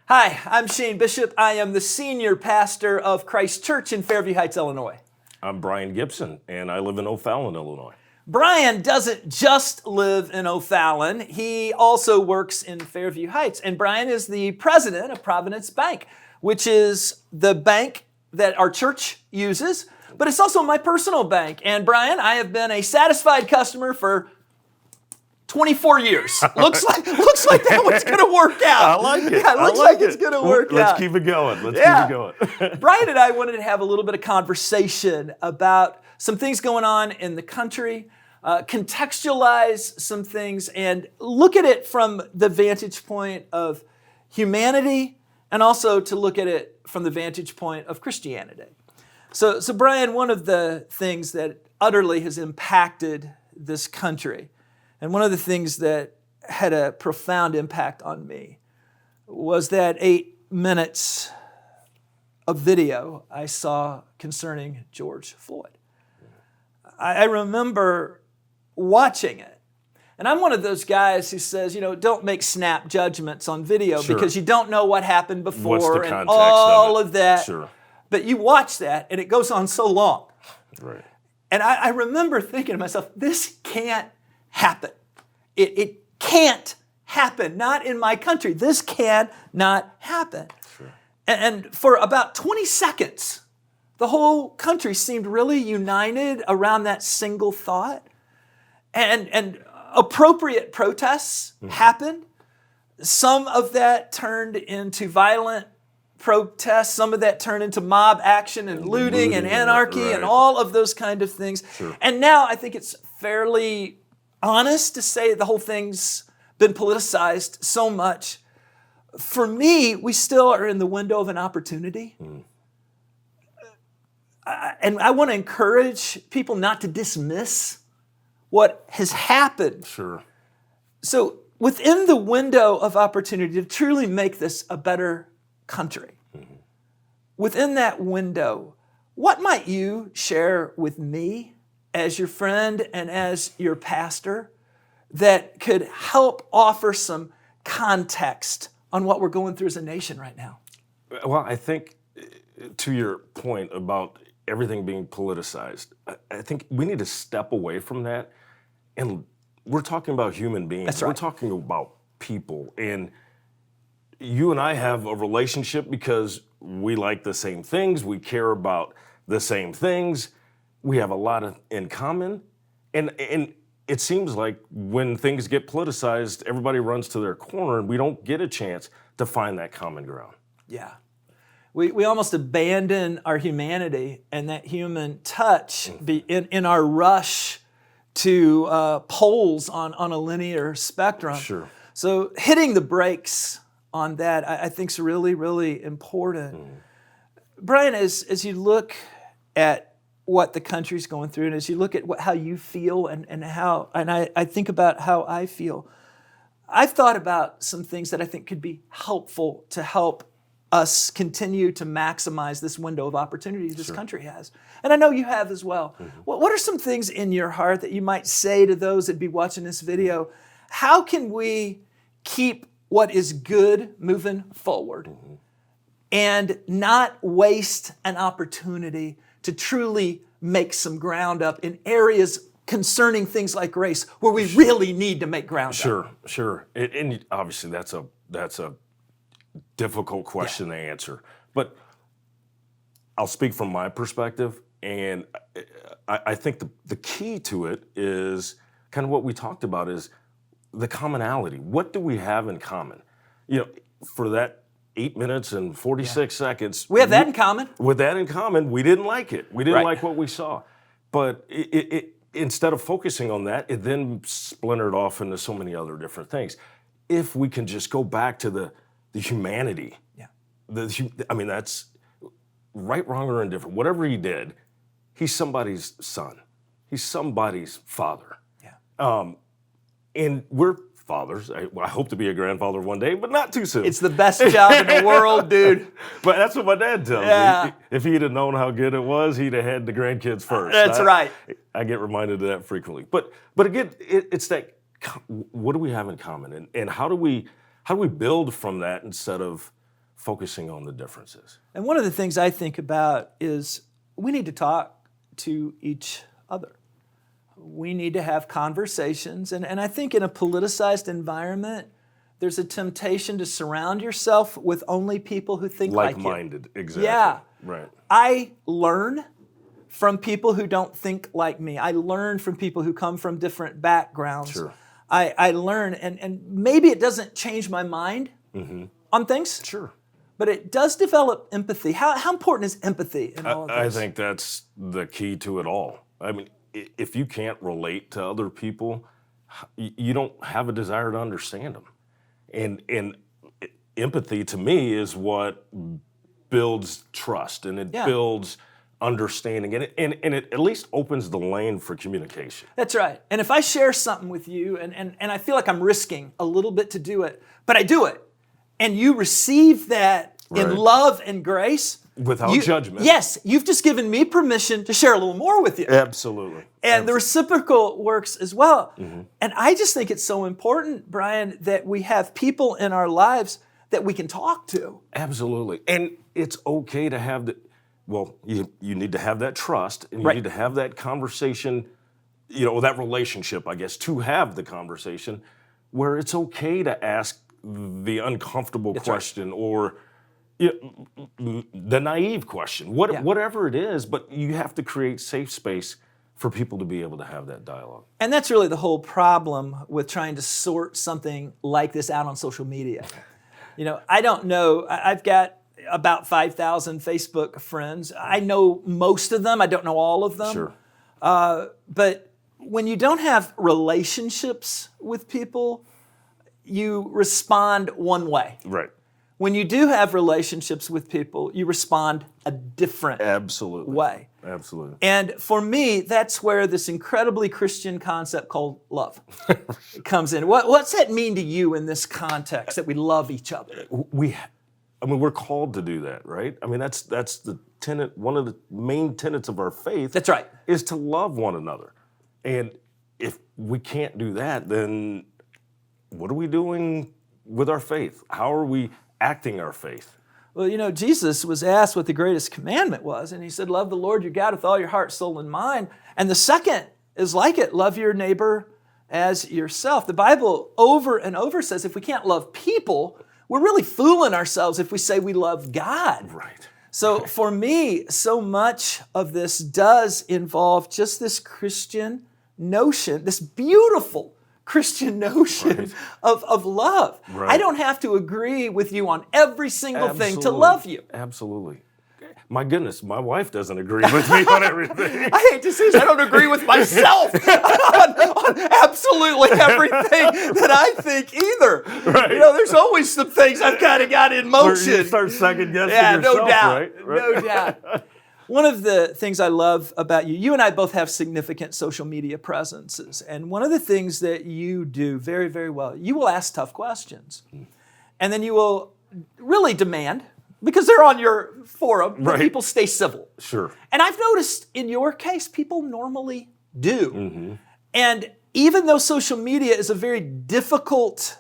Hi, I'm Shane Bishop. I am the senior pastor of Christ Church in Fairview Heights, Illinois. I'm Brian Gibson, and I live in O'Fallon, Illinois. Brian doesn't just live in O'Fallon, he also works in Fairview Heights. And Brian is the president of Providence Bank, which is the bank that our church uses, but it's also my personal bank. And Brian, I have been a satisfied customer for 24 years. Looks like that one's going to work out. I like it. Yeah, it looks like it's going to work out. Let's keep it going. Keep it going. Brian and I wanted to have a little bit of conversation about some things going on in the country, contextualize some things, and look at it from the vantage point of humanity, and also to look at it from the vantage point of Christianity. So Brian, one of the things that utterly has impacted this country, and one of the things that had a profound impact on me, was that 8 minutes of video I saw concerning George Floyd. I remember watching it. And I'm one of those guys who says, don't make snap judgments on video because you don't know what happened before and all of that. Sure. But you watch that and it goes on so long. Right. And I remember thinking to myself, this can't happen. It can't happen. Not in my country. This cannot happen. Sure. And for about 20 seconds, the whole country seemed really united around that single thought. And appropriate protests happened. Some of that turned into violent protests. Some of that turned into mob action and looting and anarchy and all of those kind of things. Sure. And now I think it's fairly honest to say the whole thing's been politicized so much. For me, we still are in the window of an opportunity. And I want to encourage people not to dismiss what has happened. Sure. So within the window of opportunity to truly make this a better country, within that window, what might you share with me as your friend and as your pastor that could help offer some context on what we're going through as a nation right now? Well, I think to your point about everything being politicized, I think we need to step away from that. And we're talking about human beings. That's right. We're talking about people. And you and I have a relationship because we like the same things. We care about the same things. We have a lot in common. And it seems like when things get politicized, everybody runs to their corner and we don't get a chance to find that common ground. Yeah. We almost abandon our humanity and that human touch in our rush to poles on a linear spectrum. Sure. So hitting the brakes on that, I think is really, really important. Brian, as you look at what the country's going through, and as you look at how you feel and I think about how I feel, I've thought about some things that I think could be helpful to help us continue to maximize this window of opportunity this country has. And I know you have as well. What are some things in your heart that you might say to those that be watching this video? How can we keep what is good moving forward and not waste an opportunity to truly make some ground up in areas concerning things like race where we really need to make ground up? Sure. And obviously that's a difficult question to answer. But I'll speak from my perspective, and I think the key to it is kind of what we talked about is the commonality. What do we have in common? For that 8 minutes and 46 seconds. We have that in common. With that in common, we didn't like it. We didn't like what we saw. But it instead of focusing on that, it then splintered off into so many other different things. If we can just go back to the humanity. Yeah. That's right, wrong, or indifferent. Whatever he did, he's somebody's son. He's somebody's father. Yeah. And we're fathers. I hope to be a grandfather one day, but not too soon. It's the best job in the world, dude. But that's what my dad tells me. If he'd have known how good it was, he'd have had the grandkids first. That's right. I get reminded of that frequently. But again, it's that, what do we have in common? And how do we build from that instead of focusing on the differences. And one of the things I think about is we need to talk to each other. We need to have conversations. And I think in a politicized environment, there's a temptation to surround yourself with only people who think like you. Like-minded, exactly. Yeah. Right. I learn from people who don't think like me. I learn from people who come from different backgrounds. Sure. I learn, and maybe it doesn't change my mind on things. Sure. But it does develop empathy. How important is empathy in all of this? I think that's the key to it all. I mean, if you can't relate to other people, you don't have a desire to understand them. And empathy to me is what builds trust, and it builds understanding, and it at least opens the lane for communication. That's right. And if I share something with you and I feel like I'm risking a little bit to do it, but I do it, and you receive that in love and grace. Without judgment. Yes, you've just given me permission to share a little more with you. Absolutely. And the reciprocal works as well. And I just think it's so important, Brian, that we have people in our lives that we can talk to. Absolutely. And it's okay to have you need to have that trust, and you need to have that conversation, that relationship, I guess, to have the conversation where it's okay to ask the uncomfortable question or the naive question, whatever it is, but you have to create safe space for people to be able to have that dialogue. And that's really the whole problem with trying to sort something like this out on social media. I don't know. I've got about 5,000 Facebook friends. I know most of them. I don't know all of them. Sure. But when you don't have relationships with people, you respond one way. Right. When you do have relationships with people, you respond a different way. Absolutely. And for me, that's where this incredibly Christian concept called love comes in. What's that mean to you in this context, that we love each other? We're called to do that, right? I mean, that's the tenet, one of the main tenets of our faith. That's right. Is to love one another. And if we can't do that, then what are we doing with our faith? How are we acting our faith? Well, Jesus was asked what the greatest commandment was, and he said, love the Lord your God with all your heart, soul, and mind. And the second is like it, love your neighbor as yourself. The Bible over and over says if we can't love people, we're really fooling ourselves if we say we love God. Right. So for me, so much of this does involve just this Christian notion, this beautiful Christian notion of love. Right. I don't have to agree with you on every single thing to love you. Absolutely. My goodness, my wife doesn't agree with me on everything. I hate to say this, I don't agree with myself on absolutely everything that I think either. Right. There's always some things I've kind of got in motion. You start second guessing yourself, no doubt. Right? No doubt. One of the things I love about you and I both have significant social media presences. And one of the things that you do very, very well, you will ask tough questions. And then you will really demand, because they're on your forum, that people stay civil. Sure. And I've noticed in your case, people normally do. And even though social media is a very difficult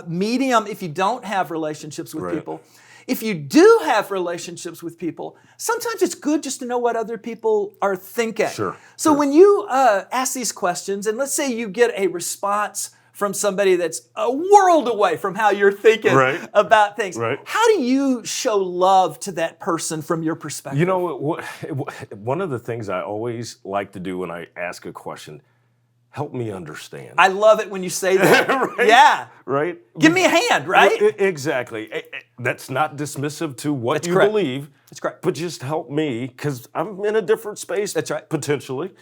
medium if you don't have relationships with people, if you do have relationships with people, sometimes it's good just to know what other people are thinking. Sure. So when you ask these questions, and let's say you get a response from somebody that's a world away from how you're thinking about things, how do you show love to that person from your perspective? One of the things I always like to do when I ask a question, help me understand. I love it when you say that. Yeah. Right? Give me a hand, right? Exactly. That's not dismissive to what you believe. That's correct. But just help me, because I'm in a different space. That's right. Potentially.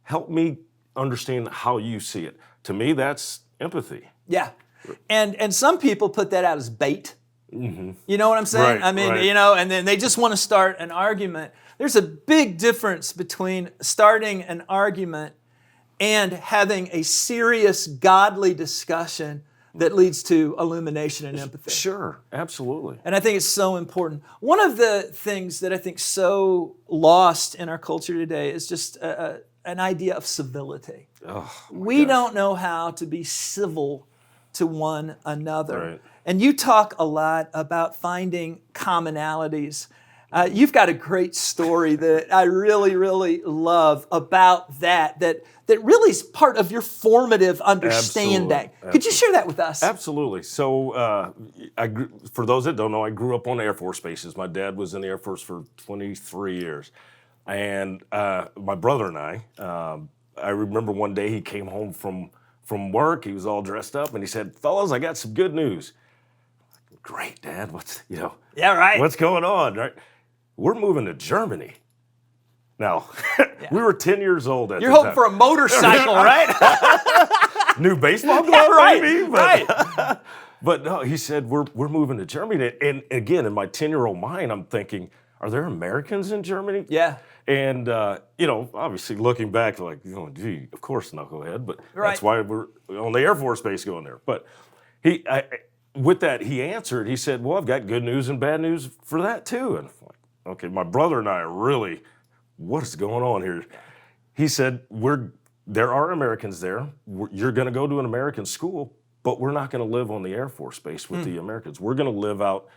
Help me understand how you see it. To me, that's empathy. Yeah. And some people put that out as bait. You know what I'm saying? Right, I mean, and then they just want to start an argument. There's a big difference between starting an argument and having a serious, godly discussion that leads to illumination and empathy. Sure, absolutely. And I think it's so important. One of the things that I think so lost in our culture today is just an idea of civility. We don't know how to be civil to one another. And you talk a lot about finding commonalities. You've got a great story that I really, really love about that really is part of your formative understanding. Absolutely. Could you share that with us? Absolutely. So, for those that don't know, I grew up on Air Force bases. My dad was in the Air Force for 23 years. And my brother and I remember one day he came home from work. He was all dressed up, and he said, "Fellas, I got some good news." Great, Dad. Yeah, right. What's going on? Right? We're moving to Germany. Now, we were 10 years old at You're the hoping time. for a motorcycle, right? New baseball glove, Yeah, right, maybe? right. But no, he said, we're moving to Germany. And again, in my 10-year-old mind, I'm thinking, are there Americans in Germany? Yeah. And, obviously looking back, like, gee, of course, knucklehead. But Right. that's why we're on the Air Force base going there. But with that, he answered, he said, well, I've got good news and bad news for that too. And I'm like, okay, my brother and I are really, what is going on here? He said, there are Americans there. You're going to go to an American school, but we're not going to live on the Air Force base with the Americans. We're going to live out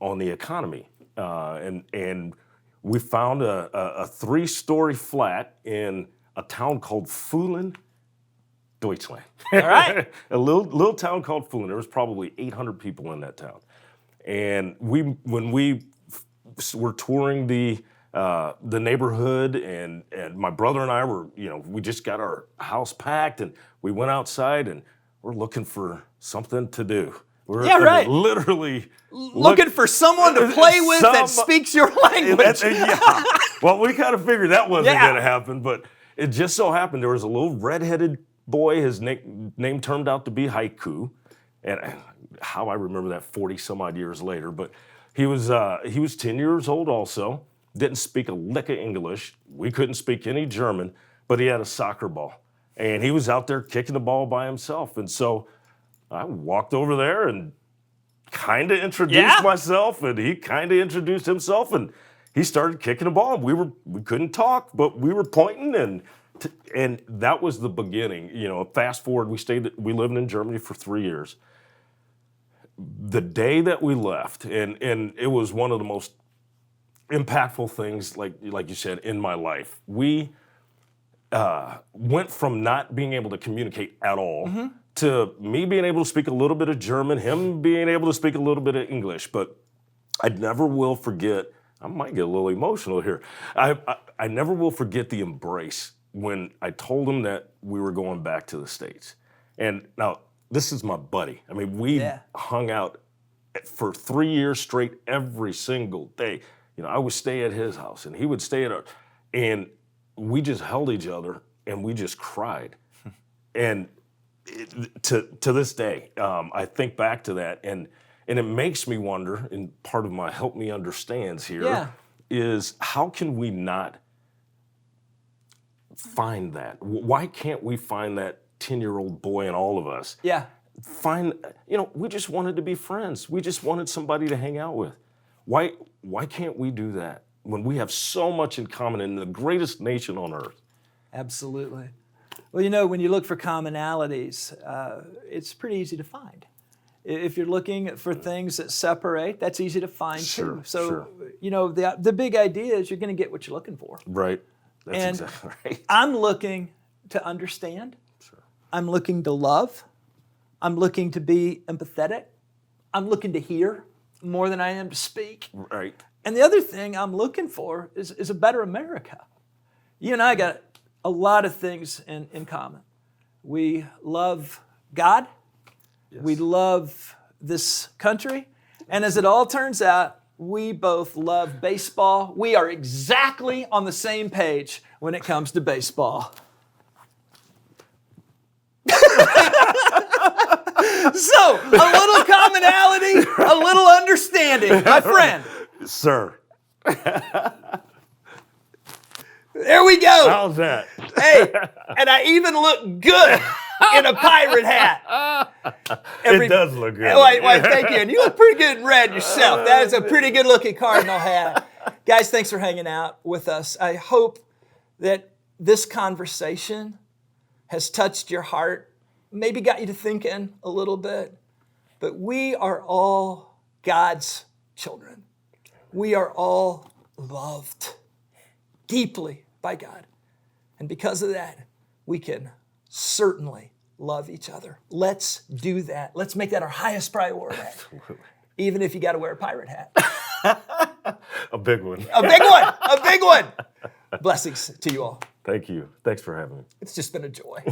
on the economy. And we found a 3-story flat in a town called Fulham, Deutschland. All right. A little town called Fulham. There was probably 800 people in that town. And when we were touring the neighborhood, and my brother and I were, we just got our house packed, and we went outside, and we're looking for something to do. We're literally looking for someone to play with that speaks your language. Yeah. Well, we kind of figured that wasn't going to happen, but it just so happened there was a little redheaded boy. His name turned out to be Haiku, and how I remember that 40 some odd years later. But he was 10 years old also. Didn't speak a lick of English. We couldn't speak any German, but he had a soccer ball, and he was out there kicking the ball by himself. And so I walked over there and kind of introduced myself, and he kind of introduced himself, and he started kicking the ball. We couldn't talk, but we were pointing, and that was the beginning. Fast forward, we lived in Germany for 3 years. The day that we left, and it was one of the most impactful things, like you said, in my life. We went from not being able to communicate at all to me being able to speak a little bit of German, him being able to speak a little bit of English. But I never will forget, I might get a little emotional here. I never will forget the embrace when I told him that we were going back to the States. And now, this is my buddy. I mean, we hung out for 3 years straight every single day. I would stay at his house, and he would stay at ours. And we just held each other, and we just cried. And to this day, I think back to that, and it makes me wonder, and part of my help me understands here is how can we not find that? Why can't we find that 10-year-old boy in all of us? Yeah. We just wanted to be friends. We just wanted somebody to hang out with. Why can't we do that when we have so much in common in the greatest nation on earth? Absolutely. Well, when you look for commonalities, it's pretty easy to find. If you're looking for things that separate, that's easy to find too. So, the big idea is you're going to get what you're looking for. Right. That's and exactly right. I'm looking to understand. Sure. I'm looking to love. I'm looking to be empathetic. I'm looking to hear more than I am to speak. Right. And the other thing I'm looking for is a better America. You and I got a lot of things in common. We love God. Yes. We love this country. And as it all turns out, we both love baseball. We are exactly on the same page when it comes to baseball. So, a little commonality, a little understanding. My friend. Sir. There we go. How's that? Hey, and I even look good in a pirate hat. It does look good. Wait, thank you. And you look pretty good in red yourself. That is a pretty good looking cardinal hat. Guys, thanks for hanging out with us. I hope that this conversation has touched your heart, maybe got you to thinking a little bit. But we are all God's children. We are all loved deeply by God. And because of that, we can certainly love each other. Let's do that. Let's make that our highest priority. Absolutely. Even if you got to wear a pirate hat. A big one. A big one. A big one. Blessings to you all. Thank you. Thanks for having me. It's just been a joy.